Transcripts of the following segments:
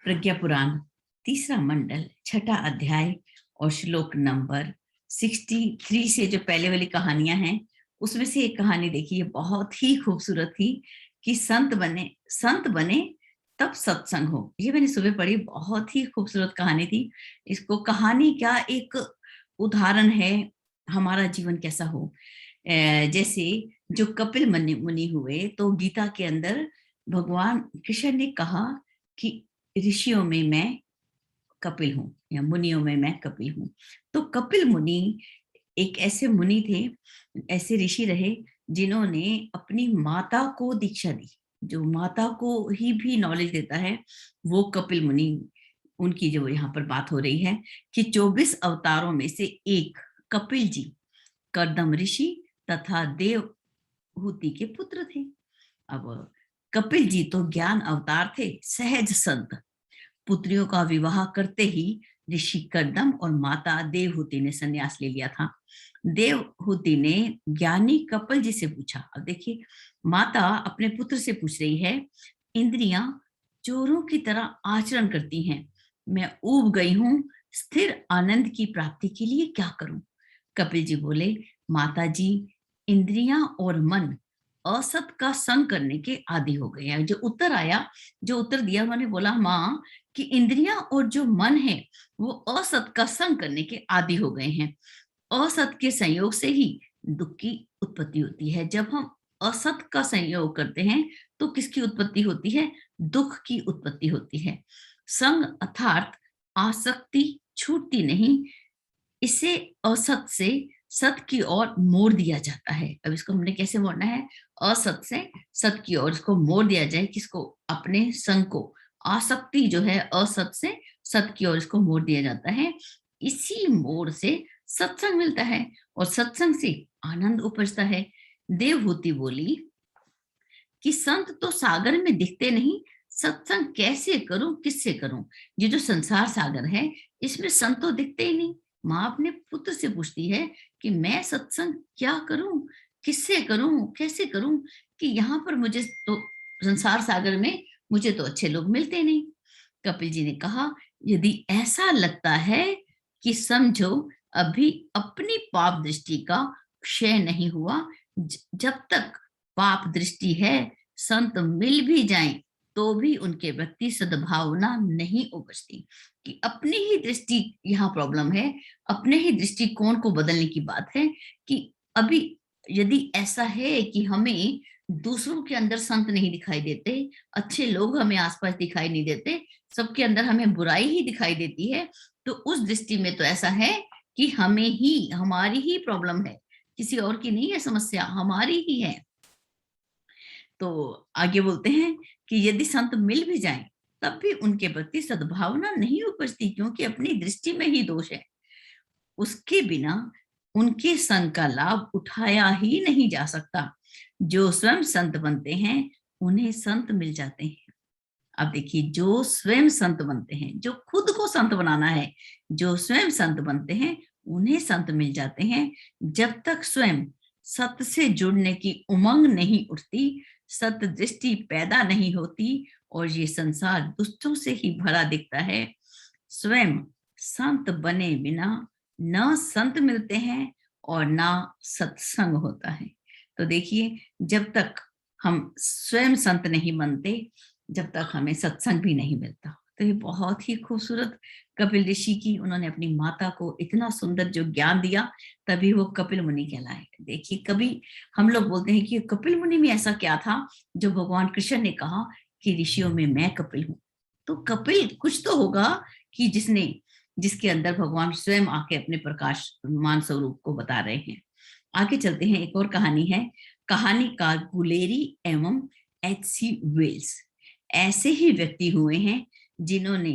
प्रज्ञा पुराण तीसरा मंडल छठा अध्याय और श्लोक नंबर 63 से जो पहले वाली कहानियां हैं उसमें से एक कहानी देखिए, बहुत ही खूबसूरत थी कि संत बने तब सत्संग हो। ये मैंने सुबह पढ़ी, बहुत ही खूबसूरत कहानी थी। इसको कहानी क्या एक उदाहरण है हमारा जीवन कैसा हो। जैसे जो कपिल मुनि हुए तो गीता के अंदर भगवान कृष्ण ने कहा कि ऋषियों में मैं कपिल हूं या मुनियों में मैं कपिल हूं। तो कपिल मुनि एक ऐसे मुनि थे, ऐसे ऋषि रहे जिन्होंने अपनी माता को दीक्षा दी। जो माता को ही भी नॉलेज देता है वो कपिल मुनि। उनकी जो यहाँ पर बात हो रही है कि 24 अवतारों में से एक कपिल जी कर्दम ऋषि तथा देवहूति के पुत्र थे। अब कपिल जी तो ज्ञान अवतार थे, सहज संत। पुत्रियों का विवाह करते ही ऋषि कर्दम और माता देवहूति ने संन्यास ले लिया था। देवहूति ने ज्ञानी कपिल जी से पूछा। अब देखिए, माता अपने पुत्र से पूछ रही है, इंद्रियां चोरों की तरह आचरण करती हैं, मैं ऊब गई हूं, स्थिर आनंद की प्राप्ति के लिए क्या करूं। कपिल जी बोले, माता जी, इंद्रियां और मन असत का संग करने के आदि हो गए हैं। जो उत्तर दिया उन्होंने बोला, माँ कि इंद्रियां और जो मन है वो असत का संग करने के आदि हो गए हैं। असत के संयोग से ही दुख की उत्पत्ति होती है। जब हम असत का संयोग करते हैं तो किसकी उत्पत्ति होती है? दुख की उत्पत्ति होती है। संग अर्थात आसक्ति छूटती नहीं, इसे असत से सत की ओर मोड़ दिया जाता है। अब इसको हमने कैसे मोड़ना है? असत से सत की ओर इसको मोड़ दिया जाए। किसको? अपने संग को। आसक्ति जो है असत से सत की ओर इसको मोड़ दिया जाता है। इसी मोड़ से सत्संग मिलता है और सत्संग से आनंद उपजता है। देवहूति बोली कि संत तो सागर में दिखते नहीं, सत्संग कैसे करूं, किससे करूं? ये जो संसार सागर है इसमें संत तो दिखते ही नहीं। माँ अपने पुत्र से पूछती है कि मैं सत्संग क्या करूं, किससे करूं, कैसे करूं, कि यहाँ पर मुझे तो संसार सागर में मुझे तो अच्छे लोग मिलते नहीं। कपिल जी ने कहा, यदि ऐसा लगता है कि समझो अभी अपनी पाप दृष्टि का क्षय नहीं हुआ। जब तक पाप दृष्टि है, संत मिल भी जाएं तो भी उनके प्रति सद्भावना नहीं उपजती। कि अपनी ही दृष्टि यहाँ प्रॉब्लम है, अपने ही दृष्टिकोण को बदलने की बात है। कि अभी यदि ऐसा है कि हमें दूसरों के अंदर संत नहीं दिखाई देते, अच्छे लोग हमें आसपास दिखाई नहीं देते, सबके अंदर हमें बुराई ही दिखाई देती है, तो उस दृष्टि में तो ऐसा है कि हमें ही, हमारी ही प्रॉब्लम है, किसी और की नहीं है समस्या, हमारी ही है। तो आगे बोलते हैं कि यदि संत मिल भी जाएं तब भी उनके प्रति सद्भावना नहीं उपजती, क्योंकि अपनी दृष्टि में ही दोष है। उसके बिना उनके संग का लाभ उठाया ही नहीं जा सकता। जो स्वयं संत बनते हैं उन्हें संत मिल जाते हैं। अब देखिए, जो स्वयं संत बनते हैं, जो खुद को संत बनाना है, जो स्वयं संत बनते हैं उन्हें संत मिल जाते हैं। जब तक स्वयं सत्य से जुड़ने की उमंग नहीं उठती, सत्य दृष्टि पैदा नहीं होती और ये संसार दुष्टों से ही भरा दिखता है। स्वयं संत बने बिना न संत मिलते हैं और ना सत्संग होता है। तो देखिए, जब तक हम स्वयं संत नहीं बनते, जब तक हमें सत्संग भी नहीं मिलता। तो ये बहुत ही खूबसूरत कपिल ऋषि की, उन्होंने अपनी माता को इतना सुंदर जो ज्ञान दिया, तभी वो कपिल मुनि कहलाए। देखिए, कभी हम लोग बोलते हैं कि कपिल मुनि में ऐसा क्या था जो भगवान कृष्ण ने कहा कि ऋषियों में मैं कपिल हूं। तो कपिल कुछ तो होगा कि जिसके अंदर भगवान स्वयं आके अपने प्रकाशमान स्वरूप को बता रहे हैं। आगे चलते हैं, एक और कहानी है। कहानीकार गुलेरी एवं एच.सी. वेल्स ऐसे ही व्यक्ति हुए हैं जिन्होंने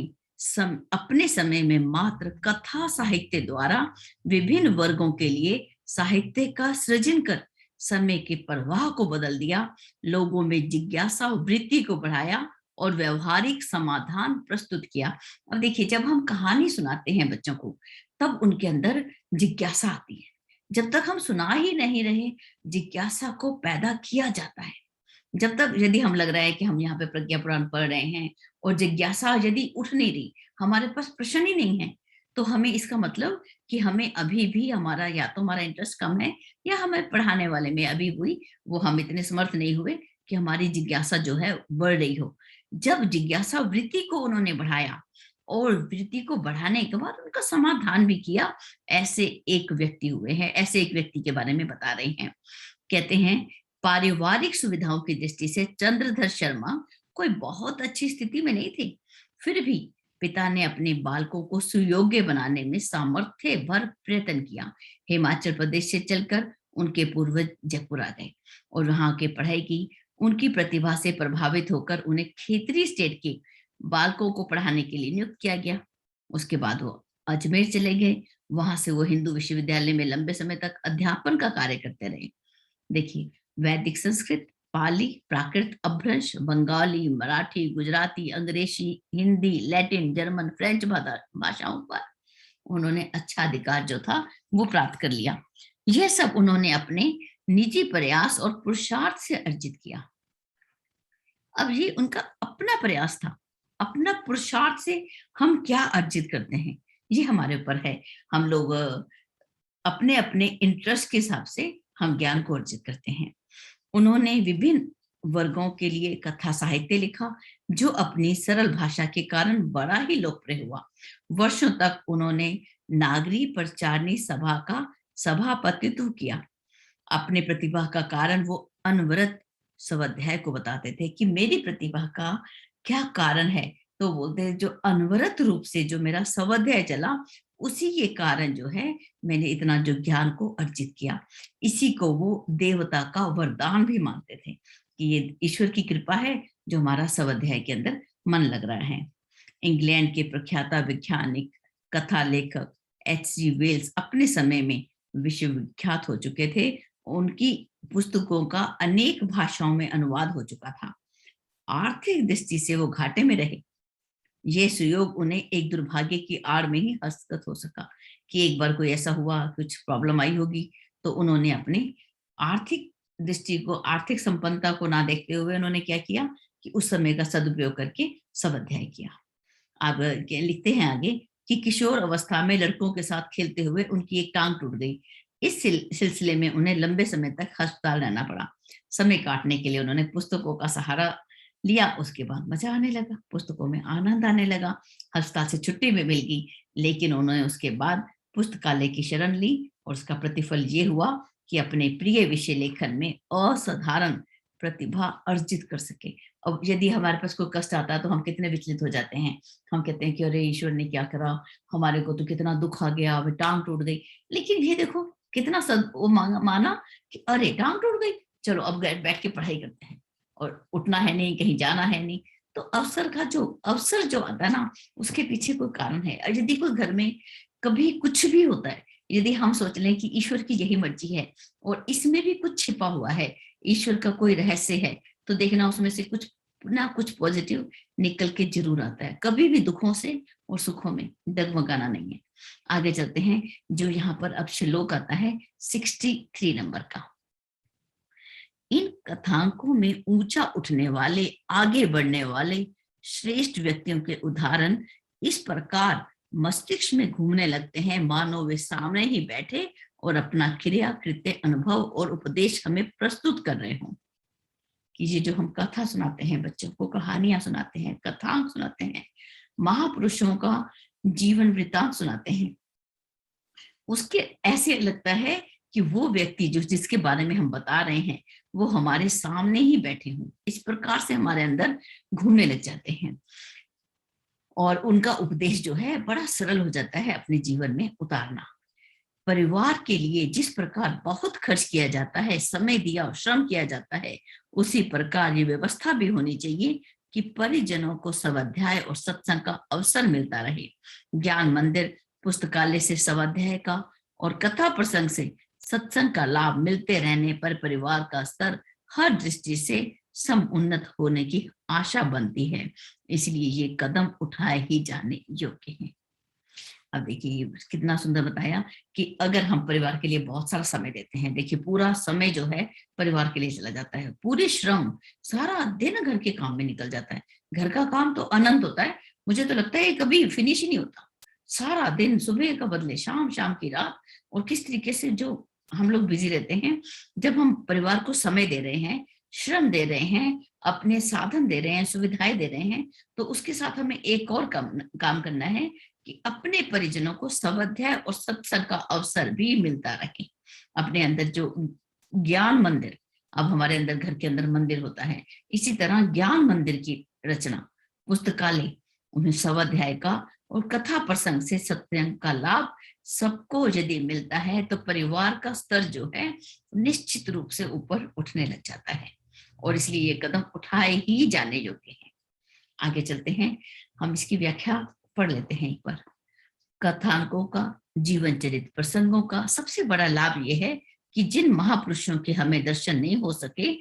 अपने समय में मात्र कथा साहित्य द्वारा विभिन्न वर्गों के लिए साहित्य का सृजन कर समय के प्रवाह को बदल दिया, लोगों में जिज्ञासा वृत्ति को बढ़ाया और व्यवहारिक समाधान प्रस्तुत किया। अब देखिए, जब हम कहानी सुनाते हैं बच्चों को तब उनके अंदर जिज्ञासा आती है। जब तक हम सुना ही नहीं रहे, जिज्ञासा को पैदा किया जाता है। जब तक यदि हम लग रहा है कि हम यहाँ पे प्रज्ञा पुराण पढ़ रहे हैं और जिज्ञासा यदि उठ नहीं रही, हमारे पास प्रश्न ही नहीं है, तो हमें इसका मतलब कि हमें अभी भी हमारा या तो हमारा इंटरेस्ट कम है, या हमें पढ़ाने वाले में अभी हुई वो हम इतने समर्थ नहीं हुए कि हमारी जिज्ञासा जो है बढ़ रही हो। जब जिज्ञासा वृत्ति को उन्होंने बढ़ाया और वृत्ति को बढ़ाने के बाद उनका समाधान भी किया, ऐसे एक व्यक्ति हुए हैं, ऐसे एक व्यक्ति के बारे में बता रहे हैं। कहते हैं, पारिवारिक सुविधाओं की दृष्टि से चंद्रधर शर्मा कोई बहुत अच्छी स्थिति में नहीं थे, फिर भी पिता ने अपने बालकों को सुयोग्य बनाने में सामर्थ्य भर प्रयत्न किया। हिमाचल प्रदेश से चलकर उनके पूर्वज जयपुर आ गए और वहां के पढ़ाई की। उनकी प्रतिभा से प्रभावित होकर उन्हें खेतरी स्टेट के बालकों को पढ़ाने के लिए नियुक्त किया गया। उसके बाद वो अजमेर चले गए, वहां से वो हिंदू विश्वविद्यालय में लंबे समय तक अध्यापन का कार्य करते रहे। देखिए, वैदिक संस्कृत, पाली, प्राकृत, अभ्रंश, बंगाली, मराठी, गुजराती, अंग्रेजी, हिंदी, लैटिन, जर्मन, फ्रेंच भाषाओं पर उन्होंने अच्छा अधिकार जो था वो प्राप्त कर लिया। यह सब उन्होंने अपने निजी प्रयास और पुरुषार्थ से अर्जित किया। अब ये उनका अपना प्रयास था, अपना पुरुषार्थ से हम क्या अर्जित करते हैं ये हमारे ऊपर है। हम लोग अपने अपने इंटरेस्ट के हिसाब से हम ज्ञान को अर्जित करते हैं। उन्होंने विभिन्न वर्गों के लिए कथा साहित्य लिखा, जो अपनी सरल भाषा के कारण बड़ा ही लोकप्रिय हुआ। वर्षों तक उन्होंने नागरी प्रचारणी सभा का सभापतित्व किया। अपने प्रतिभा का कारण वो अनवरत स्वाध्याय को बताते थे कि मेरी प्रतिभा का क्या कारण है। तो बोलते हैं, जो अनवरत रूप से जो मेरा स्वाध्याय चला, उसी के कारण जो है मैंने इतना जो ज्ञान को अर्जित किया। इसी को वो देवता का वरदान भी मानते थे कि ये ईश्वर की कृपा है जो हमारा स्वाध्याय के अंदर मन लग रहा है। इंग्लैंड के प्रख्यात वैज्ञानिक, कथा लेखक H.G. वेल्स अपने समय में विश्वविख्यात हो चुके थे। उनकी पुस्तकों का अनेक भाषाओं में अनुवाद हो चुका था। आर्थिक दृष्टि से वो घाटे में रहे। ये सुयोग उन्हें एक दुर्भाग्य की आड़ में ही हस्तगत हो सका कि एक बार कोई ऐसा हुआ, कुछ प्रॉब्लम आई होगी, तो उन्होंने अपनी आर्थिक दृष्टि को, आर्थिक संपन्नता को ना देखते हुए उन्होंने क्या किया कि उस समय का सदुपयोग करके स्वाध्याय किया। अब लिखते हैं आगे कि किशोर अवस्था में लड़कों के साथ खेलते हुए उनकी एक टांग टूट गई। इस सिलसिले में उन्हें लंबे समय तक अस्पताल रहना पड़ा। समय काटने के लिए उन्होंने पुस्तकों का सहारा लिया। उसके बाद मजा आने लगा, पुस्तकों में आनंद आने लगा। अस्पताल से छुट्टी भी मिल गई, लेकिन उन्होंने उसके बाद पुस्तकालय की शरण ली और उसका प्रतिफल ये हुआ कि अपने प्रिय विषय लेखन में असाधारण प्रतिभा अर्जित कर सके। अब यदि हमारे पास कोई कष्ट आता है तो हम कितने विचलित हो जाते हैं। हम कहते हैं कि अरे ईश्वर ने क्या करा, हमारे को तो कितना दुख आ गया, अब टांग टूट गई। लेकिन ये देखो कितना वो माना कि अरे टांग टूट गई, चलो अब बैठ के पढ़ाई करते हैं, और उठना है नहीं, कहीं जाना है नहीं। तो अवसर जो आता है ना, उसके पीछे कोई कारण है। और यदि कोई घर में कभी कुछ भी होता है, यदि हम सोच लें कि ईश्वर की यही मर्जी है और इसमें भी कुछ छिपा हुआ है, ईश्वर का कोई रहस्य है, तो देखना उसमें से कुछ ना कुछ पॉजिटिव निकल के जरूर आता है। कभी भी दुखों से और सुखों में डगमगाना नहीं है। आगे चलते हैं, जो यहाँ पर अब श्लोक आता है 63 नंबर का। इन कथांकों में ऊंचा उठने वाले, आगे बढ़ने वाले श्रेष्ठ व्यक्तियों के उदाहरण इस प्रकार मस्तिष्क में घूमने लगते हैं, मानो वे सामने ही बैठे और अपना क्रिया कृत्य, अनुभव और उपदेश हमें प्रस्तुत कर रहे हों। कि ये जो हम कथा सुनाते हैं, बच्चों को कहानियां सुनाते हैं, कथांक सुनाते हैं, महापुरुषों का जीवन वृत्तांत सुनाते हैं, उसके ऐसे लगता है कि वो व्यक्ति जो जिसके बारे में हम बता रहे हैं वो हमारे सामने ही बैठे हों। इस प्रकार से हमारे अंदर घूमने लग जाते हैं और उनका उपदेश जो है बड़ा सरल हो जाता है अपने जीवन में उतारना। परिवार के लिए जिस प्रकार बहुत खर्च किया जाता है, समय दिया और श्रम किया जाता है, उसी प्रकार ये व्यवस्था भी होनी चाहिए कि परिजनों को स्वाध्याय और सत्संग का अवसर मिलता रहे। ज्ञान मंदिर, पुस्तकालय से स्वाध्याय का और कथा प्रसंग से सत्संग का लाभ मिलते रहने पर परिवार का स्तर हर दृष्टि से समुन्नत होने की आशा बनती है। इसलिए ये कदम उठाए ही जाने योग्य है। अब देखिए कितना सुंदर बताया कि अगर हम परिवार के लिए बहुत सारा समय देते हैं, देखिए पूरा समय जो है परिवार के लिए चला जाता है, पूरे श्रम सारा दिन घर के काम में निकल जाता है। घर का काम तो अनंत होता है, मुझे तो लगता है कभी फिनिश ही नहीं होता। सारा दिन सुबह का बदले शाम, शाम की रात, और किस तरीके से जो हम लोग बिजी रहते हैं। जब हम परिवार को समय दे रहे हैं, श्रम दे रहे हैं, अपने साधन दे रहे हैं, सुविधाएं दे रहे हैं, तो उसके साथ हमें एक और काम करना है कि अपने परिजनों को स्वाध्याय और सत्संग का अवसर भी मिलता रहे। अपने अंदर जो ज्ञान मंदिर, अब हमारे अंदर घर के अंदर मंदिर होता है, इसी तरह ज्ञान मंदिर की रचना, पुस्तकालय, उन्हें स्वाध्याय का और कथा प्रसंग से सत्संग का लाभ सबको यदि मिलता है तो परिवार का स्तर जो है निश्चित रूप से ऊपर उठने लग जाता है, और इसलिए ये कदम उठाए ही जाने योग्य है। आगे चलते हैं, हम इसकी व्याख्या पढ़ लेते हैं एक बार। कथानकों का, जीवन चरित्र प्रसंगों का सबसे बड़ा लाभ यह है कि जिन महापुरुषों के हमें दर्शन नहीं हो सके,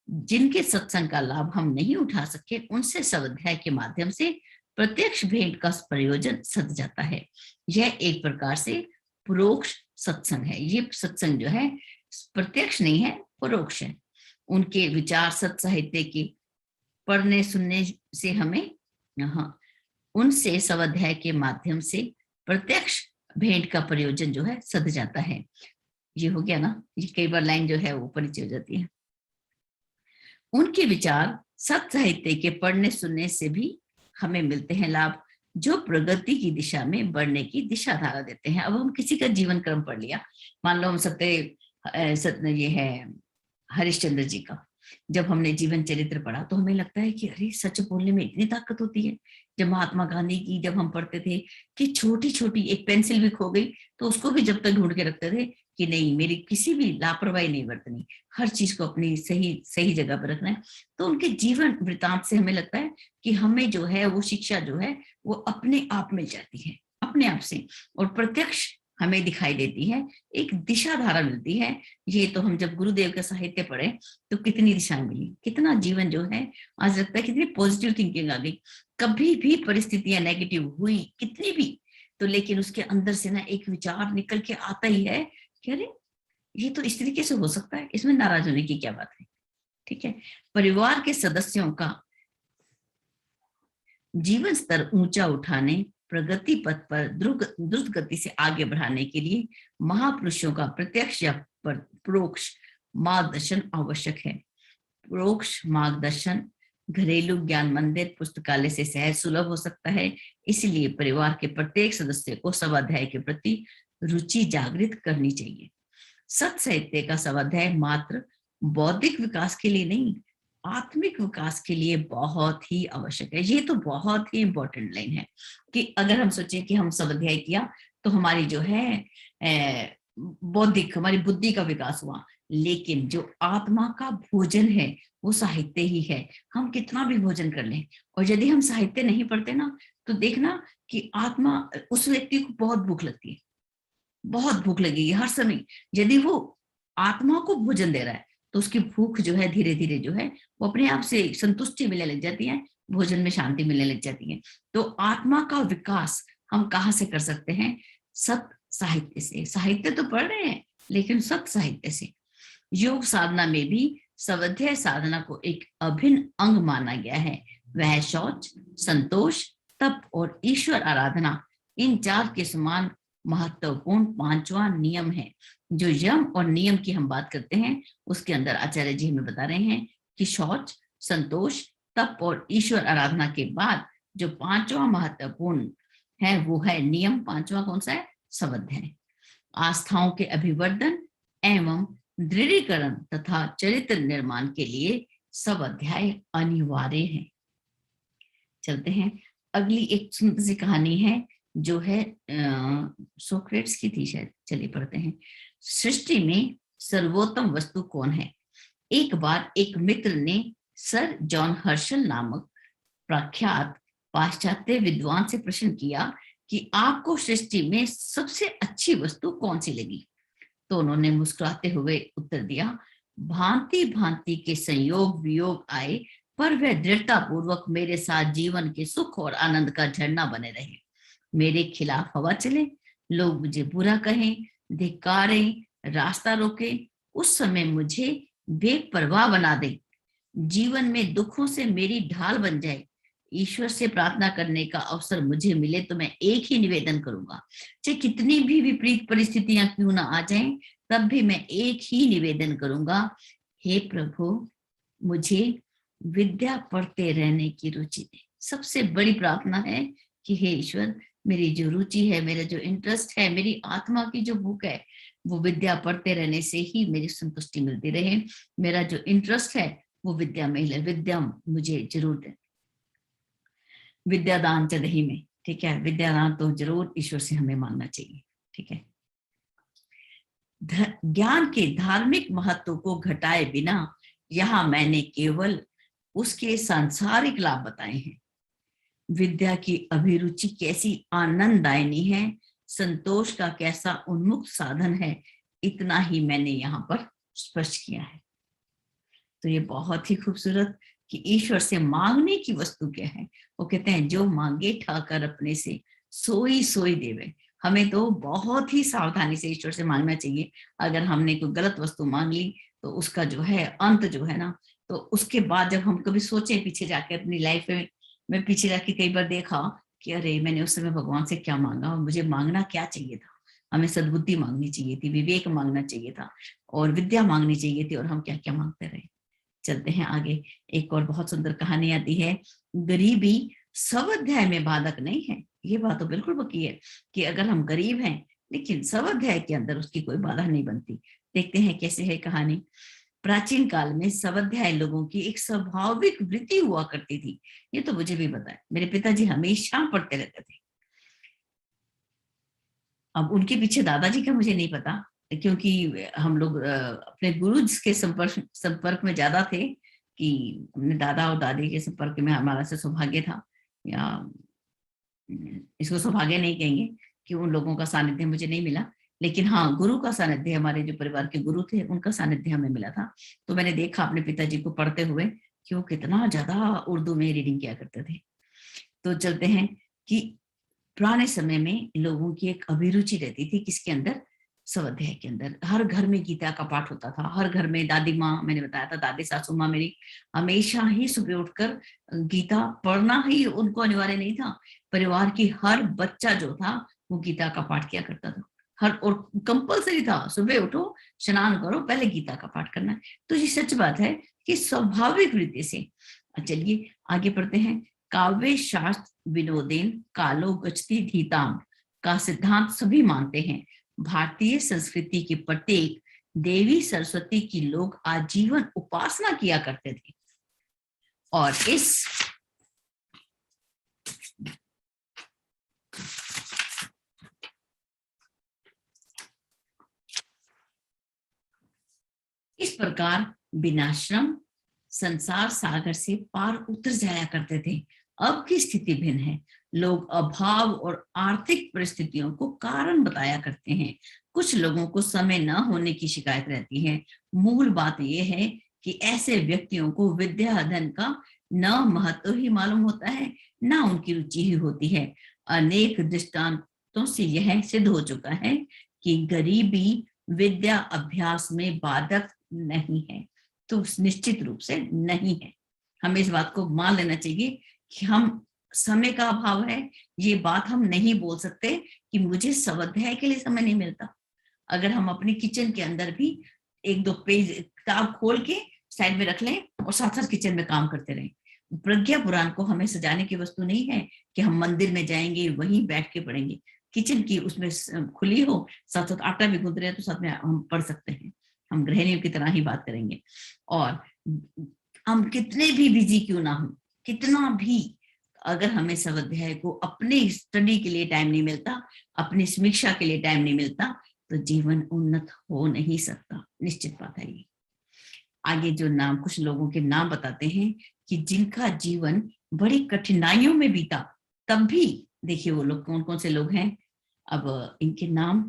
जिनके सत्संग का लाभ हम नहीं उठा सके, उनसे स्वाध्याय के माध्यम से प्रत्यक्ष भेंट का प्रयोजन सद जाता है। यह एक प्रकार से परोक्ष सत्संग है। ये सत्संग जो है प्रत्यक्ष नहीं है, परोक्ष है। उनके विचार सत साहित्य के पढ़ने सुनने से हमें उनसे स्वाध्याय के माध्यम से प्रत्यक्ष भेंट का प्रयोजन जो है सद जाता है। ये हो गया ना, ये कई बार लाइन जो है वो परिचय हो जाती है। उनके विचार सत साहित्य के पढ़ने सुनने से भी हमें मिलते हैं लाभ, जो प्रगति की दिशा में बढ़ने की दिशा धारा देते हैं। अब हम किसी का जीवन क्रम पढ़ लिया, मान लो हम सत्य ये है हरिश्चंद्र जी का, जब हमने जीवन चरित्र पढ़ा तो हमें लगता है कि अरे सच बोलने में इतनी ताकत होती है। जब महात्मा गांधी की जब हम पढ़ते थे कि छोटी छोटी एक पेंसिल भी खो गई तो उसको भी जब तक ढूंढ के रखते थे कि नहीं, मेरी किसी भी लापरवाही नहीं बरतनी, हर चीज को अपनी सही सही जगह पर रखना है। तो उनके जीवन वृतांत से हमें लगता है कि हमें जो है वो शिक्षा जो है वो अपने आप मिल जाती है, अपने आप से, और प्रत्यक्ष हमें दिखाई देती है, एक दिशा धारा मिलती है। ये तो हम जब गुरुदेव का साहित्य पढ़े तो कितनी दिशाएं मिली, कितना जीवन जो है आज लगता है कितनी पॉजिटिव थिंकिंग आ गई। कभी भी परिस्थितियां नेगेटिव हुई कितनी भी, तो लेकिन उसके अंदर से ना एक विचार निकल के आता ही है कि अरे ये तो इस तरीके से हो सकता है, इसमें नाराज होने की क्या बात है। ठीक है, परिवार के सदस्यों का जीवन स्तर ऊंचा उठाने, प्रगति पथ पर द्रुत गति से आगे बढ़ाने के लिए महापुरुषों का प्रत्यक्ष या परोक्ष मार्गदर्शन आवश्यक है। परोक्ष मार्गदर्शन घरेलू ज्ञान मंदिर पुस्तकालय से सहज सुलभ हो सकता है, इसलिए परिवार के प्रत्येक सदस्य को स्वाध्याय के प्रति रुचि जागृत करनी चाहिए। सत साहित्य का स्वाध्याय मात्र बौद्धिक विकास के लिए नहीं, आत्मिक विकास के लिए बहुत ही आवश्यक है। ये तो बहुत ही इंपॉर्टेंट लाइन है कि अगर हम सोचें कि हम स्वाध्याय किया तो हमारी जो है बौद्धिक, हमारी बुद्धि का विकास हुआ, लेकिन जो आत्मा का भोजन है वो साहित्य ही है। हम कितना भी भोजन कर लें, और यदि हम साहित्य नहीं पढ़ते ना तो देखना कि आत्मा, उस व्यक्ति को बहुत भूख लगती है, बहुत भूख लगेगी हर समय। यदि वो आत्मा को भोजन दे रहा है तो उसकी भूख जो है धीरे धीरे जो है वो अपने आप से संतुष्टि मिलने लग जाती है, भोजन में शांति मिलने लग जाती है। तो आत्मा का विकास हम कहाँ से कर सकते हैं? सत साहित्य से। साहित्य तो पढ़ रहे हैं लेकिन सत साहित्य से। योग साधना में भी स्वाध्याय साधना को एक अभिन्न अंग माना गया है। वह शौच, संतोष, तप और ईश्वर आराधना, इन चार के समान महत्वपूर्ण पांचवा नियम है। जो यम और नियम की हम बात करते हैं उसके अंदर आचार्य जी हमें बता रहे हैं कि शौच, संतोष, तप और ईश्वर आराधना के बाद जो पांचवा महत्वपूर्ण है वो है नियम। पांचवा कौन सा है? स्वाध्याय। आस्थाओं के अभिवर्धन एवं दृढ़ीकरण तथा चरित्र निर्माण के लिए स्वाध्याय अनिवार्य है। चलते हैं, अगली एक सुंदर सी कहानी है जो है सोक्रेट्स की थी शायद, चलिए पढ़ते हैं। सृष्टि में सर्वोत्तम वस्तु कौन है? एक बार एक मित्र ने सर जॉन हर्शल नामक प्रख्यात पाश्चात्य विद्वान से प्रश्न किया कि आपको सृष्टि में सबसे अच्छी वस्तु कौन सी लगी? तो उन्होंने मुस्कुराते हुए उत्तर दिया, भांति भांति के संयोग वियोग आए पर वह दृढ़ता पूर्वक मेरे साथ जीवन के सुख और आनंद का झरना बने रहे। मेरे खिलाफ हवा चले, लोग मुझे बुरा कहें, धिक्कारें, रास्ता रोके, उस समय मुझे बेपरवाह बना दे, जीवन में दुखों से मेरी ढाल बन जाए, ईश्वर से प्रार्थना करने का अवसर मुझे मिले तो मैं एक ही निवेदन करूंगा, चाहे कितनी भी विपरीत परिस्थितियां क्यों ना आ जाएं, तब भी मैं एक ही निवेदन करूंगा, हे प्रभु मुझे विद्या पढ़ते रहने की रुचि दे। सबसे बड़ी प्रार्थना है कि हे ईश्वर, मेरी जो रुचि है, मेरा जो इंटरेस्ट है, मेरी आत्मा की जो भूख है, वो विद्या पढ़ते रहने से ही मेरी संतुष्टि मिलती रहे। मेरा जो इंटरेस्ट है वो विद्या में ही, विद्या मुझे जरूर दे। विद्यादान चदही में, ठीक है, विद्यादान तो जरूर ईश्वर से हमें मांगना चाहिए, ठीक है। ज्ञान के धार्मिक महत्व को घटाए बिना यहाँ मैंने केवल उसके सांसारिक लाभ बताए हैं। विद्या की अभिरुचि कैसी आनंददायिनी है, संतोष का कैसा उन्मुक्त साधन है, इतना ही मैंने यहाँ पर स्पष्ट किया है। तो ये बहुत ही खूबसूरत कि ईश्वर से मांगने की वस्तु क्या है। वो कहते हैं जो मांगे ठाकर अपने से सोई सोई देवे। हमें तो बहुत ही सावधानी से ईश्वर से मांगना चाहिए। अगर हमने कोई गलत वस्तु मांग ली तो उसका जो है अंत जो है ना, तो उसके बाद जब हम कभी सोचे पीछे जाके अपनी लाइफ में, मैं पीछे जाके कई बार देखा कि अरे मैंने उस समय भगवान से क्या मांगा और मुझे मांगना क्या चाहिए था। हमें सद्बुद्धि मांगनी चाहिए थी, विवेक मांगना चाहिए था और विद्या मांगनी चाहिए थी, और हम क्या क्या मांगते रहे। चलते हैं आगे। एक और बहुत सुंदर कहानी आती है। गरीबी स्वाध्याय में बाधक नहीं है। ये बात तो बिल्कुल पक्की है कि अगर हम गरीब हैं लेकिन स्वाध्याय के अंदर उसकी कोई बाधा नहीं बनती। देखते हैं कैसे है कहानी। प्राचीन काल में स्वाध्याय लोगों की एक स्वाभाविक वृत्ति हुआ करती थी। ये तो मुझे भी पता है, मेरे पिताजी हमेशा पढ़ते रहते थे। अब उनके पीछे दादाजी का मुझे नहीं पता, क्योंकि हम लोग अपने गुरु के संपर्क में ज्यादा थे कि अपने दादा और दादी के संपर्क में हमारा से सौभाग्य था, या इसको सौभाग्य नहीं कहेंगे कि उन लोगों का सानिध्य मुझे नहीं मिला, लेकिन हाँ गुरु का सानिध्य, हमारे जो परिवार के गुरु थे उनका सानिध्य हमें मिला था। तो मैंने देखा अपने पिताजी को पढ़ते हुए कि वो कितना ज्यादा उर्दू में रीडिंग किया करते थे। तो चलते हैं कि पुराने समय में लोगों की एक अभिरुचि रहती थी किसके अंदर, स्वाध्याय के अंदर। हर घर में गीता का पाठ होता था, हर घर में दादी माँ, मैंने बताया था दादी सासू माँ मेरी हमेशा ही सुबह उठकर गीता पढ़ना ही उनको अनिवार्य नहीं था, परिवार की हर बच्चा जो था वो गीता का पाठ किया करता था। हर और कंपलसरी था, सुबह उठो स्नान करो पहले गीता का पाठ करना है। तो ये सच बात है कि स्वाभाविक रीति से। चलिए आगे पढ़ते हैं। काव्य शास्त्र विनोदेन कालो गच्छति धीताम का सिद्धांत सभी मानते हैं। भारतीय संस्कृति की प्रत्येक देवी सरस्वती की लोग आजीवन उपासना किया करते थे, और इस प्रकार बिना श्रम संसार सागर से पार उतर जाया करते थे। अब की स्थिति भिन्न है। लोग अभाव और आर्थिक परिस्थितियों को कारण बताया करते हैं। कुछ लोगों को समय न होने की शिकायत रहती है। मूल बात यह है कि ऐसे व्यक्तियों को विद्या अध्ययन का न महत्व ही मालूम होता है, न उनकी रुचि ही होती है। अनेक दृष्टांतों से यह सिद्ध हो चुका है कि गरीबी विद्या अभ्यास में बाधक नहीं है। तो निश्चित रूप से नहीं है। हमें इस बात को मान लेना चाहिए कि हम समय का अभाव है, ये बात हम नहीं बोल सकते कि मुझे स्वाध्याय के लिए समय नहीं मिलता। अगर हम अपनी किचन के अंदर भी एक दो पेज किताब खोल के साइड में रख लें और साथ साथ किचन में काम करते रहें। प्रज्ञा पुराण को हमें सजाने की वस्तु नहीं है कि हम मंदिर में जाएंगे वहीं बैठ के पढ़ेंगे। किचन की उसमें खुली हो, साथ साथ आटा भी गूंद रहे हैं तो साथ में हम पढ़ सकते हैं। हम गृहिणियों की तरह ही बात करेंगे। और हम कितने भी बिजी क्यों ना हो, कितना भी अगर हमें स्वाध्याय को अपने स्टडी के लिए टाइम नहीं मिलता, अपनी समीक्षा के लिए टाइम नहीं मिलता, तो जीवन उन्नत हो नहीं सकता। निश्चित बात है ये। आगे जो नाम कुछ लोगों के नाम बताते हैं कि जिनका जीवन बड़ी कठिनाइयों में बीता, तब भी देखिए वो लोग कौन कौन से लोग हैं। अब इनके नाम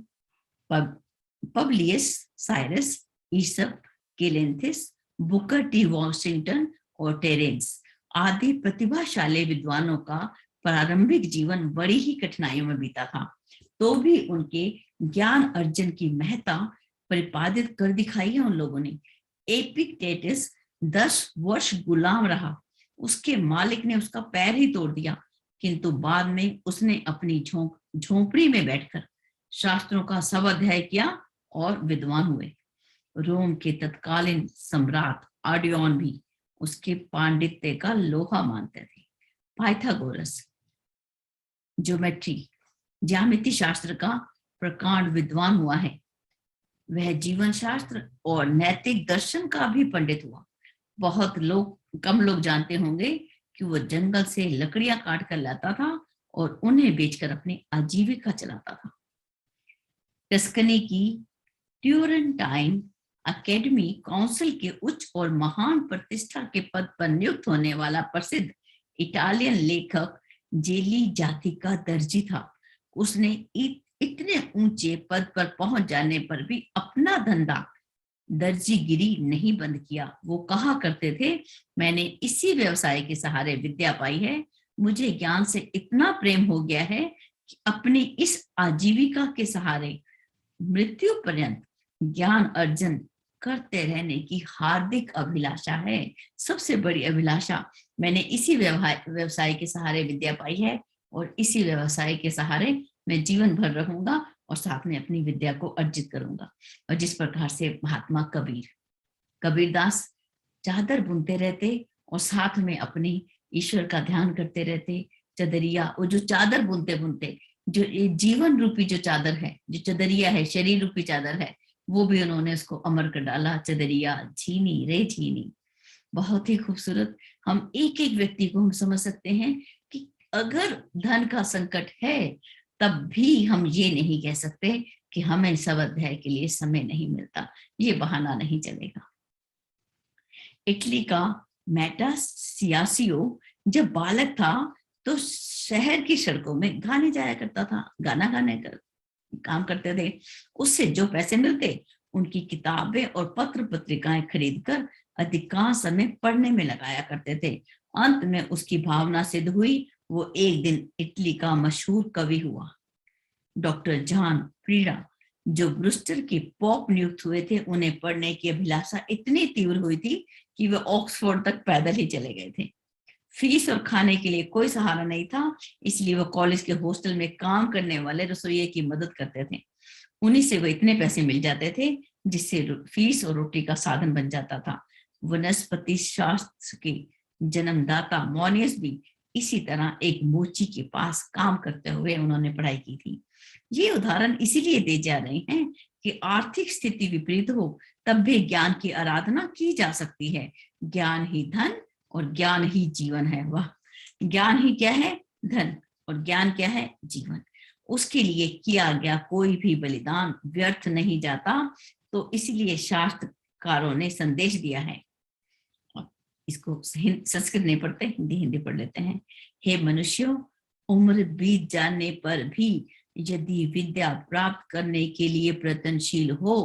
Publius Syrus, Aesop, Cleanthes, Booker T Washington और टेरेंस आदि प्रतिभाशाली विद्वानों का प्रारंभिक जीवन बड़ी ही कठिनाइयों में बीता था, तो भी उनके ज्ञान अर्जन की महत्ता प्रतिपादित कर दिखाई है उन लोगों ने। एपिक्टेटस 10 वर्ष गुलाम रहा, उसके मालिक ने उसका पैर ही तोड़ दिया, किंतु बाद में उसने अपनी झोंपड़ी में बैठकर शास्त्रों का सब अध्ययन किया और विद्वान हुए। रोम के तत्कालीन सम्राट आडियोन भी उसके पांडित्य का लोहा मानते थे। पाइथागोरस ज्यामिति शास्त्र का प्रकांड विद्वान हुआ है। वह जीवन शास्त्र और नैतिक दर्शन का भी पंडित हुआ। कम लोग जानते होंगे कि वह जंगल से लकड़ियां काट कर लाता था और उन्हें बेचकर अपनी आजीविका चलाता था। टस्कनी की ट्यूरेंटाइन अकेडमी काउंसिल के उच्च और महान प्रतिष्ठा के पद पर नियुक्त होने वाला प्रसिद्ध इटालियन लेखक जेली जाति का दर्जी था। उसने इतने ऊंचे पद पर पहुंच जाने पर भी अपना धंधा दर्जीगिरी नहीं बंद किया। वो कहा करते थे, मैंने इसी व्यवसाय के सहारे विद्या पाई है। मुझे ज्ञान से इतना प्रेम हो गया है कि अपनी इस आजीविका के सहारे मृत्यु पर्यंत ज्ञान अर्जन करते रहने की हार्दिक अभिलाषा है। सबसे बड़ी अभिलाषा, मैंने इसी व्यवसाय के सहारे विद्या पाई है और इसी व्यवसाय के सहारे मैं जीवन भर रहूंगा और साथ में अपनी विद्या को अर्जित करूंगा। और जिस प्रकार से महात्मा कबीरदास चादर बुनते रहते और साथ में अपनी ईश्वर का ध्यान करते रहते। चदरिया, वो जो चादर बुनते बुनते जो जीवन रूपी जो चादर है, जो चदरिया है, शरीर रूपी चादर है, वो भी उन्होंने उसको अमर कर डाला। चदरिया झीनी रे झीनी, बहुत ही खूबसूरत। हम एक एक व्यक्ति को हम समझ सकते हैं कि अगर धन का संकट है तब भी हम ये नहीं कह सकते कि हमें सब अध्याय के लिए समय नहीं मिलता, ये बहाना नहीं चलेगा। इटली का मेटासियासियो जब बालक था तो शहर की सड़कों में गाने जाया करता था, गाना गाने का काम करते थे। उससे जो पैसे मिलते उनकी किताबें और पत्र पत्रिकाएं खरीदकर अधिकांश समय पढ़ने में लगाया करते थे। अंत में उसकी भावना सिद्ध हुई, वो एक दिन इटली का मशहूर कवि हुआ। डॉक्टर जॉन प्रीडा जो ब्रूस्टर के पोप नियुक्त हुए थे, उन्हें पढ़ने की अभिलाषा इतनी तीव्र हुई थी कि वे ऑक्सफोर्ड तक पैदल ही चले गए थे। फीस और खाने के लिए कोई सहारा नहीं था, इसलिए वो कॉलेज के हॉस्टल में काम करने वाले रसोइये की मदद करते थे। उन्हीं से वो इतने पैसे मिल जाते थे जिससे फीस और रोटी का साधन बन जाता था। वनस्पति शास्त्र के जन्मदाता मोनियस भी इसी तरह एक मोची के पास काम करते हुए उन्होंने पढ़ाई की थी। ये उदाहरण इसीलिए दे जा रहे हैं कि आर्थिक स्थिति विपरीत हो तब भी ज्ञान की आराधना की जा सकती है। ज्ञान ही धन और ज्ञान ही जीवन है। वह ज्ञान ही क्या है? धन। और ज्ञान क्या है? जीवन। उसके लिए किया गया कोई भी बलिदान व्यर्थ नहीं जाता। तो इसलिए शास्त्रकारों ने संदेश दिया है, इसको संस्कृत नहीं पढ़ते, हिंदी पढ़ लेते हैं। हे मनुष्यों, उम्र बीत जाने पर भी यदि विद्या प्राप्त करने के लिए प्रयत्नशील हो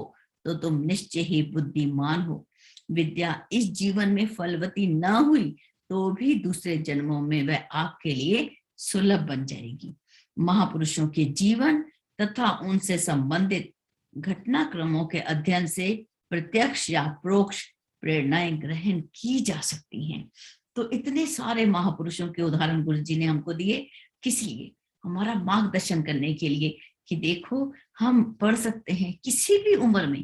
तो तुम निश्चय ही बुद्धिमान हो। विद्या इस जीवन में फलवती न हुई तो भी दूसरे जन्मों में वह आपके लिए सुलभ बन जाएगी। महापुरुषों के जीवन तथा उनसे संबंधित घटनाक्रमों के अध्ययन से प्रत्यक्ष या परोक्ष प्रेरणाएं ग्रहण की जा सकती हैं। तो इतने सारे महापुरुषों के उदाहरण गुरु जी ने हमको दिए, किस लिए? हमारा मार्गदर्शन करने के लिए कि देखो हम पढ़ सकते हैं किसी भी उम्र में,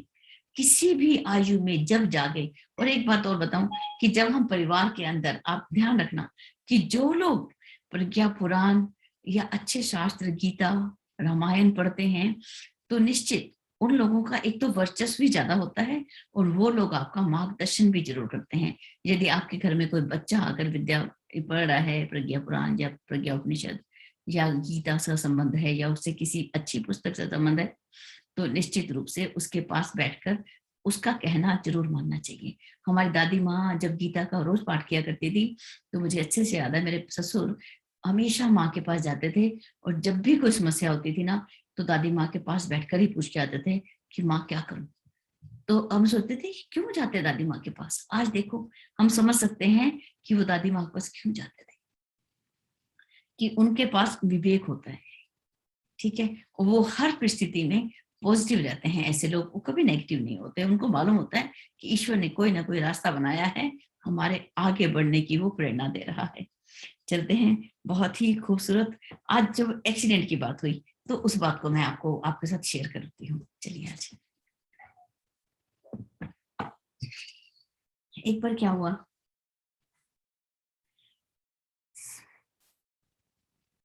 किसी भी आयु में जब जागे। और एक बात और बताऊं कि जब हम परिवार के अंदर, आप ध्यान रखना कि जो लोग प्रज्ञा पुराण या अच्छे शास्त्र गीता रामायण पढ़ते हैं तो निश्चित उन लोगों का एक तो वर्चस्व भी ज्यादा होता है और वो लोग आपका मार्गदर्शन भी जरूर करते हैं। यदि आपके घर में कोई बच्चा अगर विद्या पढ़ रहा है, प्रज्ञा पुराण या प्रज्ञा उपनिषद या गीता से संबंध है या उससे किसी अच्छी पुस्तक से संबंध है, तो निश्चित रूप से उसके पास बैठकर उसका कहना जरूर मानना चाहिए। हमारी दादी माँ जब गीता का रोज पाठ किया करती थी तो मुझे अच्छे से याद है, मेरे ससुर हमेशा माँ के पास जाते थे और जब भी कोई समस्या होती थी ना तो दादी माँ के पास बैठकर ही पूछ के आते थे कि माँ क्या करूं। तो हम सोचते थे क्यों जाते दादी माँ के पास। आज देखो हम समझ सकते हैं कि वो दादी माँ के पास क्यों जाते थे। कि उनके पास विवेक होता है, ठीक है, और वो हर परिस्थिति में पॉजिटिव रहते हैं। ऐसे लोग वो कभी नेगेटिव नहीं होते, उनको मालूम होता है कि ईश्वर ने कोई ना कोई रास्ता बनाया है, हमारे आगे बढ़ने की वो प्रेरणा दे रहा है। चलते हैं, बहुत ही खूबसूरत। आज जब एक्सीडेंट की बात हुई तो उस बात को मैं आपको आपके साथ शेयर करती हूँ। चलिए, आज एक बार क्या हुआ